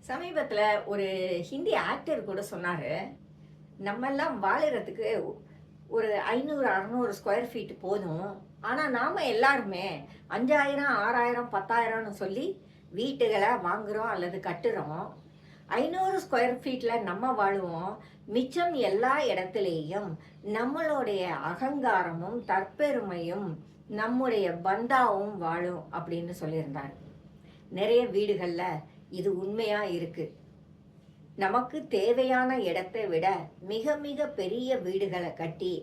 சமீபத்தில் ஒரு ஹிந்தி ஆக்டர் கூட சொன்னார், நம்மெல்லாம் வாழறதுக்கு ஒரு 500-600 ஸ்கொயர் ஃபீட் போதும். ஆனால் நாம் எல்லாருமே 5000 6000 10,000ன்னு சொல்லி வீட்டுகளை வாங்குகிறோம் அல்லது கட்டுறோம். 500 ஸ்கொயர் ஃபீட்டில் நம்ம வாழுவோம். மிச்சம் எல்லா இடத்துலையும் நம்மளுடைய அகங்காரமும் தற்பெருமையும் நம்முடைய பந்தாவும் வாழும் அப்படின்னு சொல்லியிருந்தார். நிறைய வீடுகளில் இது உண்மையாக இருக்குது. நமக்கு தேவையான இடத்தை விட மிக மிக பெரிய வீடுகளை கட்டி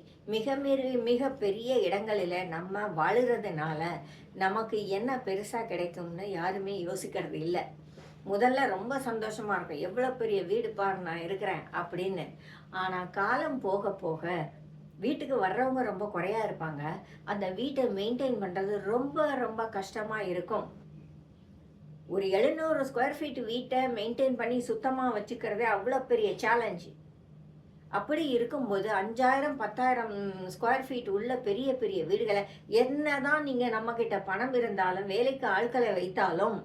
மிக பெரிய இடங்களில் நம்ம வாழுறதுனால நமக்கு என்ன பெருசாக கிடைக்கும்னு யாருமே யோசிக்கிறது இல்லை. முதல்ல ரொம்ப சந்தோஷமாக இருக்கும், எவ்வளோ பெரிய வீடு பாரு நான் இருக்கிறேன் அப்படின்னு. ஆனால் காலம் போக போக வீட்டுக்கு வர்றவங்க ரொம்ப குறையாக இருப்பாங்க. அந்த வீட்டை மெயின்டைன் பண்ணுறது ரொம்ப ரொம்ப கஷ்டமாக இருக்கும். ஒரு 700 ஸ்கொயர் ஃபீட் வீட்டை மெயின்டைன் பண்ணி சுத்தமாக வச்சுக்கிறதே அவ்வளோ பெரிய சேலஞ்சு. அப்படி இருக்கும்போது 5000-10,000 ஸ்கொயர் ஃபீட் உள்ள பெரிய பெரிய வீடுகளை என்ன தான் நீங்கள் நம்மக்கிட்ட பணம் இருந்தாலும் வேலைக்கு ஆட்களை வைத்தாலும்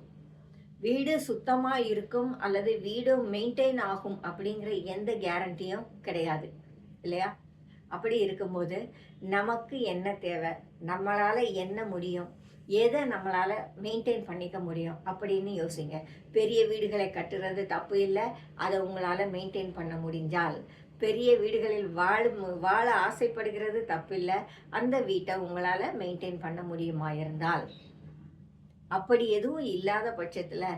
வீடு சுத்தமாக இருக்கும் அல்லது வீடு மெயின்டைன் ஆகும் அப்படிங்கிற எந்த கேரண்டியும் கிடையாது இல்லையா? அப்படி இருக்கும்போது நமக்கு என்ன தேவை, நம்மளால் என்ன முடியும், எதை நம்மளால் மெயின்டைன் பண்ணிக்க முடியும் அப்படின்னு யோசிங்க. பெரிய வீடுகளை கட்டுறது தப்பு இல்லை. அதை உங்களால் மெயின்டைன் பண்ண முடிஞ்சால், பெரிய வீடுகளில் வாழ ஆசைப்படுகிறது தப்பு இல்லை. அந்த வீட்டை உங்களால் மெயின்டைன் பண்ண முடியுமா இருந்தால், அப்படி எதுவும் இல்லாத பட்சத்தில்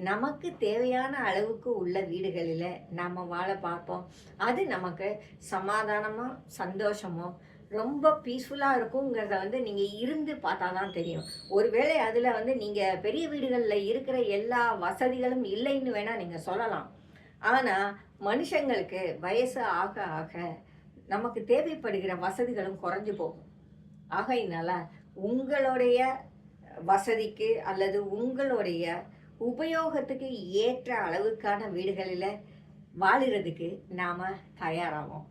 நமக்கு தேவையான அளவுக்கு உள்ள வீடுகளில் நாம் வாழ பார்ப்போம். அது நமக்கு சமாதானமும் சந்தோஷமும் ரொம்ப பீஸ்ஃபுல்லாக இருக்குங்கிறத நீங்கள் இருந்து பார்த்தா தான் தெரியும். ஒருவேளை அதில் நீங்கள் பெரிய வீடுகளில் இருக்கிற எல்லா வசதிகளும் இல்லைன்னு வேணால் நீங்கள் சொல்லலாம். ஆனால் மனுஷங்களுக்கு வயசு ஆக ஆக நமக்கு தேவைப்படுகிற வசதிகளும் குறைஞ்சு போகும். ஆகையினால உங்களுடைய வசதிக்கு அல்லது உங்களுடைய உபயோகத்துக்கு ஏற்ற அளவுக்கான வீடுகளில் வாழுறதுக்கு நாம் தயாராகும்.